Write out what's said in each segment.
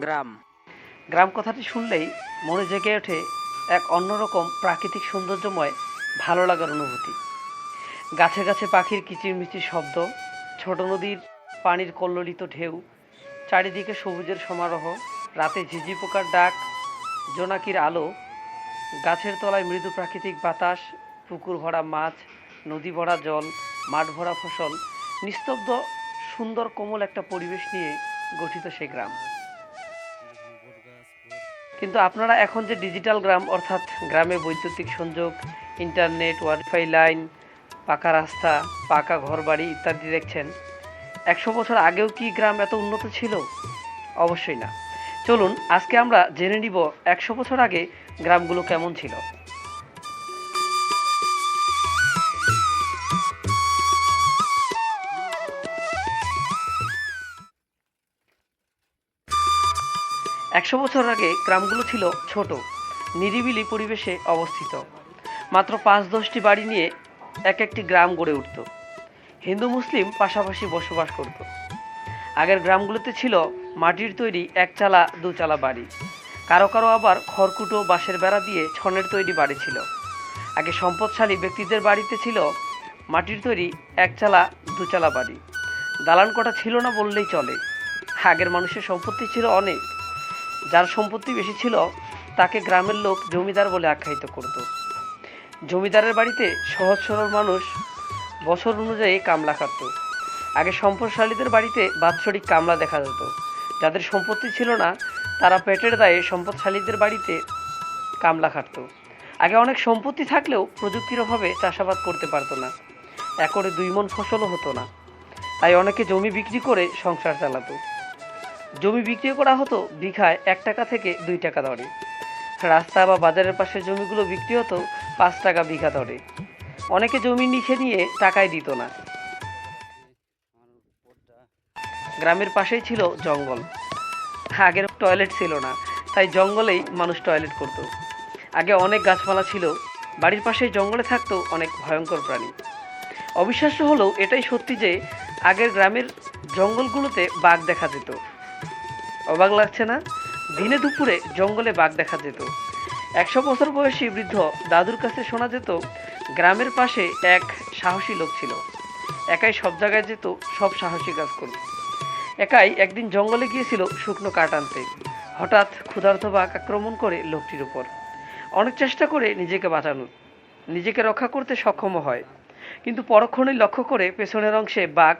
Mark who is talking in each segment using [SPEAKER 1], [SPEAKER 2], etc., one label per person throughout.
[SPEAKER 1] গ্রাম। গ্রাম কথাটি শুনলেই মনে জেগে ওঠে এক অন্যরকম প্রাকৃতিক সৌন্দর্যময় ভালো লাগার অনুভূতি। গাছে গাছে পাখির কিচিরমিচির শব্দ, ছোট নদীর পানির কল্লোলিত ঢেউ, চারিদিকে সবুজের সমারোহ, রাতে ঝিঝি পোকার ডাক, জোনাকির আলো, গাছের তলায় মৃদু প্রাকৃতিক বাতাস, পুকুর ভরা মাছ, নদী ভরা জল, মাঠ ভরা ফসল, নিস্তব্ধ সুন্দর কোমল একটা পরিবেশ নিয়ে গঠিত সে গ্রাম। কিন্তু আপনারা এখন যে ডিজিটাল গ্রাম অর্থাৎ গ্রামে বৈদ্যুতিক সংযোগ, ইন্টারনেট, ওয়াইফাই লাইন, পাকা রাস্তা, পাকা ঘরবাড়ি ইত্যাদি দেখছেন, 100 বছর আগেও কি গ্রাম এত উন্নত ছিল? অবশ্যই না। চলুন আজকে আমরা জেনে নিব 100 বছর আগে গ্রামগুলো কেমন ছিল। 100 বছর আগে গ্রামগুলো ছিল ছোট, নিরিবিলি পরিবেশে অবস্থিত। মাত্র 5-10টি বাড়ি নিয়ে এক একটি গ্রাম গড়ে উঠত। হিন্দু মুসলিম পাশাপাশি বসবাস করত। আগের গ্রামগুলোতে ছিল মাটির তৈরি একচালা দুচালা বাড়ি, কারো কারো আবার খড়কুটো বাঁশের বেড়া দিয়ে ছনের তৈরি বাড়ি ছিল। আগে সম্পদশালী ব্যক্তিদের বাড়িতে ছিল মাটির তৈরি একচালা দুচালা বাড়ি, দালান কোঠা ছিল না বললেই চলে। আগের মানুষের সম্পত্তি ছিল অনেক, যার সম্পত্তি বেশি ছিল তাকে গ্রামের লোক জমিদার বলে আখ্যায়িত করত। জমিদারের বাড়িতে সহজ সরল মানুষ বছর অনুযায়ী কামলা খাটত। আগে সম্পদশালীদের বাড়িতে বাৎসরিক কামলা দেখা যেত। যাদের সম্পত্তি ছিল না তারা পেটের দায়ে সম্পদশালীদের বাড়িতে কামলা খাটত। আগে অনেক সম্পত্তি থাকলেও প্রযুক্তির অভাবে চাষাবাদ করতে পারত না, একরে 2 মণ ফসলও হতো না। তাই অনেকে জমি বিক্রি করে সংসার চালাতো। জমি বিক্রি করা হতো বিঘায় 1 টাকা থেকে 2 টাকা দরে। রাস্তা বা বাজারের পাশে জমিগুলো বিক্রি হতো 5 টাকা বিঘা দরে। অনেকে জমি লিখে নিয়ে টাকাই দিত না। গ্রামের পাশেই ছিল জঙ্গল। আগের টয়লেট ছিল না, তাই জঙ্গলেই মানুষ টয়লেট করত। আগে অনেক গাছপালা ছিল, বাড়ির পাশেই জঙ্গলে থাকতো অনেক ভয়ঙ্কর প্রাণী। অবিশ্বাস্য হলেও এটাই সত্যি যে আগের গ্রামের জঙ্গলগুলোতে বাঘ দেখা যেত। অবাক লাগছে না? দিনে দুপুরে জঙ্গলে বাঘ দেখা যেত। 100 বছর বয়সী বৃদ্ধ দাদুর কাছে শোনা যেত গ্রামের পাশে এক সাহসী লোক ছিল, একাই সব জায়গায় যেত, সব সাহসী কাজ করত। একাই একদিন জঙ্গলে গিয়েছিল শুকনো কাঠ আনতে। হঠাৎ ক্ষুধার্ত বাঘ আক্রমণ করে লোকটির উপর। অনেক চেষ্টা করে নিজেকে বাঁচানোর, নিজেকে রক্ষা করতে সক্ষম হয়, কিন্তু পরক্ষণেই লক্ষ্য করে পেছনের অংশে বাঘ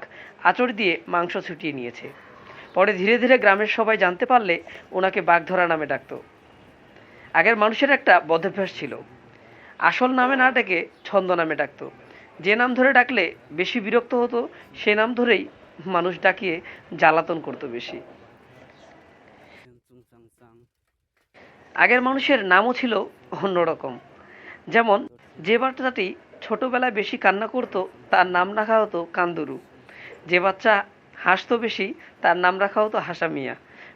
[SPEAKER 1] আঁচড় দিয়ে মাংস ছুটিয়ে নিয়েছে। পরে ধীরে ধীরে গ্রামের সবাই জানতে পারলে ওনাকে বাঘধরা নামে ডাকত। আগের মানুষের একটা বদভ্যাস ছিল, আসল নামে না ডেকে ছন্দ নামে ডাকত। যে নাম ধরে ডাকলে বেশি বিরক্ত হতো সে নাম ধরেই মানুষ ডাকিয়ে জ্বালাতন করতো বেশি। আগের মানুষের নামও ছিল অন্যরকম। যেমন যে বাচ্চাটি ছোটবেলায় বেশি কান্না করতো তার নাম রাখা হতো কান্দুরু। যে বাচ্চা হাসতো বেশি তার নাম রাখা হতো হাসা মিয়া।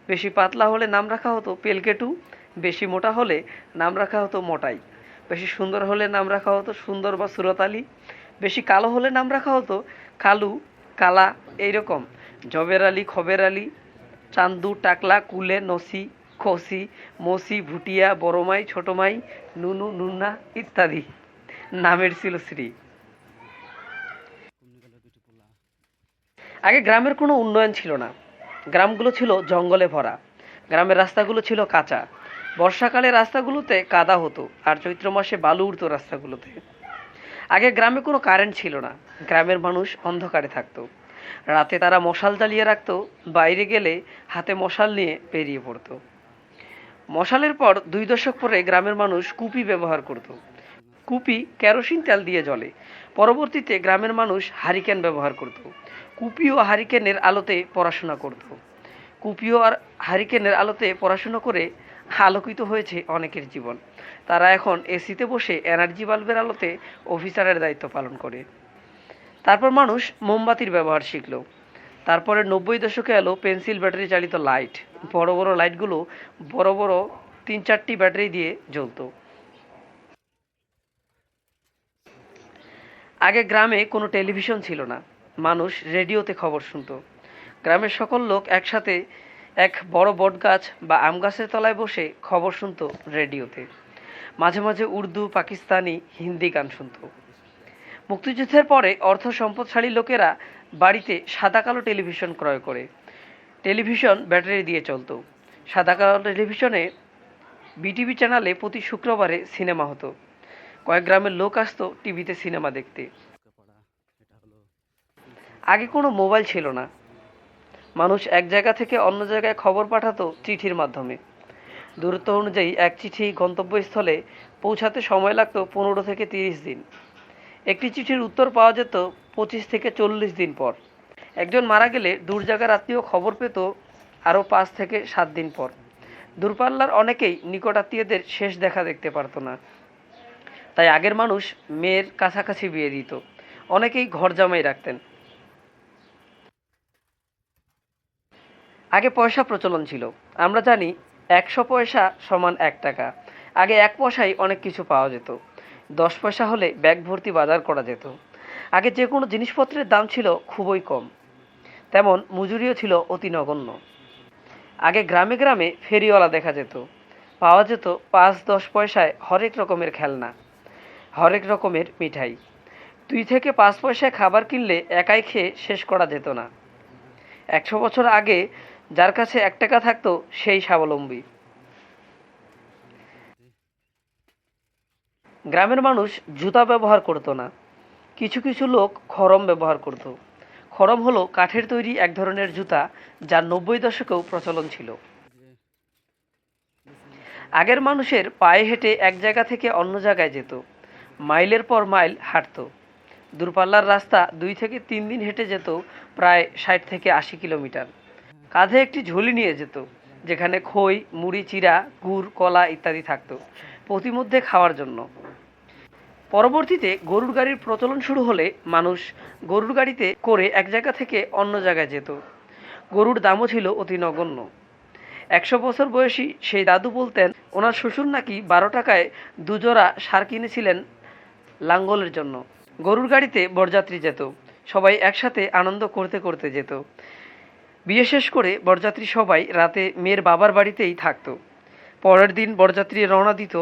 [SPEAKER 1] বেশি পাতলা হলে নাম রাখা হতো পেলকেটু। বেশি মোটা হলে নাম রাখা হতো মোটাই। বেশি সুন্দর হলে নাম রাখা হতো সুন্দর বা সুরত আলী। বেশি কালো হলে নাম রাখা হতো কালু, কালা, এইরকম। জবের আলী, খবের আলী, চান্দু, টাকলা, কুলে, নসি, খসি, মসি, ভুটিয়া, বড়মাই, ছোটমাই, নুনু, নুন্না ইত্যাদি নামের ছিল শ্রী। আগে গ্রামের কোনো উন্নয়ন ছিল না, গ্রামগুলো ছিল জঙ্গলে ভরা। গ্রামের রাস্তাগুলো ছিল কাঁচা। বর্ষাকালে রাস্তাগুলোতে কাদা হতো আর চৈত্র মাসে বালু উঠতো রাস্তাগুলোতে। আগে গ্রামে কোনো কারেন্ট ছিল না, গ্রামের মানুষ অন্ধকারে থাকতো। রাতে তারা মশাল জ্বালিয়ে রাখতো, বাইরে গেলে হাতে মশাল নিয়ে বেরিয়ে পড়তো। মশালের পর 2 দশক পরে গ্রামের মানুষ কুপি ব্যবহার করত। কুপি কেরোসিন তেল দিয়ে জ্বলে। পরবর্তীতে গ্রামের মানুষ হারিকেন ব্যবহার করত। কুপি ও হারিকেনের আলোতে পড়াশোনা করত। কুপি ও আর হারিকেনের আলোতে পড়াশোনা করে আলোকিত হয়েছে অনেকের জীবন। তারা এখন এসিতে বসে এনার্জি বাল্বের আলোতে অফিসারের দায়িত্ব পালন করে। তারপর মানুষ মোমবাতির ব্যবহার শিখল। তারপরে 90 দশকে এলো পেন্সিল ব্যাটারি চালিত লাইট। বড় বড় লাইটগুলো বড় বড় 3-4টি ব্যাটারি দিয়ে জ্বলতো। আগে গ্রামে কোনো টেলিভিশন ছিল না, মানুষ রেডিওতে খবর শুনতো। গ্রামের সকল লোক একসাথে এক বড় বটগাছ বা আম গাছের তলায় বসে খবর শুনতো রেডিওতে। মাঝে মাঝে উর্দু, পাকিস্তানি, হিন্দি গান শুনতো। মুক্তিযুদ্ধের পরে অর্থ সম্পদশালী লোকেরা বাড়িতে সাদা কালো টেলিভিশন ক্রয় করে। টেলিভিশন ব্যাটারি দিয়ে চলতো। সাদা কালো টেলিভিশনে বিটিভি চ্যানেলে প্রতি শুক্রবারে সিনেমা হতো। কয়েক গ্রামের লোক আসতো টিভিতে সিনেমা দেখতে। আগে কোনো মোবাইল ছিল না। মানুষ এক জায়গা থেকে অন্য জায়গায় খবর পাঠাতো চিঠির মাধ্যমে। দূরত্ব অনুযায়ী এক চিঠি গন্তব্যস্থলে পৌঁছাতে সময় লাগতো 15 থেকে 30 দিন। একটি চিঠির উত্তর পাওয়া যেত 25 থেকে 40 দিন পর। একজন মারা গেলে দূর জায়গার আত্মীয় খবর পেত আরও 5 থেকে 7 দিন পর। দূরপাল্লার অনেকেই নিকট আত্মীয়দের শেষ দেখা দেখতে পারত না। তাই আগের মানুষ মেয়ের কাছাকাছি বিয়ে দিত। অনেকেই ঘর জামাই রাখতেন। আগে পয়সা প্রচলন ছিল। আমরা জানি 100 পয়সা সমান 1 টাকা। আগে 1 পয়সায় অনেক কিছু পাওয়া যেত। 10 পয়সা হলে ব্যাগ ভর্তি বাজার করা যেত। আগে যে কোনো জিনিসপত্রের দাম ছিল খুবই কম, তেমন মজুরিও ছিল অতি নগণ্য। আগে গ্রামে গ্রামে ফেরিওয়ালা দেখা যেত। পাওয়া যেত 5-10 পয়সায় হরেক রকমের খেলনা, হরেক রকমের মিঠাই। 2 থেকে 5 পয়সায় খাবার কিনলে একাই খেয়ে শেষ করা যেত না। 100 বছর আগে যার কাছে 1 টাকা থাকতো সেই স্বাবলম্বী। গ্রামের মানুষ জুতা ব্যবহার করতো না। কিছু কিছু লোক খড়ম ব্যবহার করত। খড়ম হলো কাঠের তৈরি এক ধরনের জুতা, যা 90 দশকেও প্রচলন ছিল। আগের মানুষের পায়ে হেঁটে এক জায়গা থেকে অন্য জায়গায় যেত। মাইলের পর মাইল হাঁটতো। দূরপাল্লার রাস্তা 2 থেকে 3 দিন হেঁটে যেত, প্রায় 60 থেকে 80 কিলোমিটার। কাঁধে একটি ঝুলি নিয়ে যেত, যেখানে খই, মুড়ি, চিড়া, গুড়, কলা ইত্যাদি থাকতো, প্রতিমধ্যে খাওয়ার জন্য। পরবর্তীতে গরুর গাড়ির প্রচলন শুরু হলে মানুষ গরুর গাড়িতে করে এক জায়গা থেকে অন্য জায়গায় যেত। গরুর দামও ছিল অতি নগণ্য। 100 বছর বয়সী সেই দাদু বলতেন ওনার শ্বশুর নাকি 12 টাকায় 2 জোড়া ষাঁড় কিনেছিলেন লাঙ্গলের জন্য। গরুর গাড়িতে বরযাত্রী যেত। সবাই একসাথে আনন্দ করতে করতে যেত। বিয়ে শেষ করে বরযাত্রী সবাই রাতে মেয়ের বাবার বাড়িতেই থাকতো। পরের দিন বরযাত্রী রওনা দিত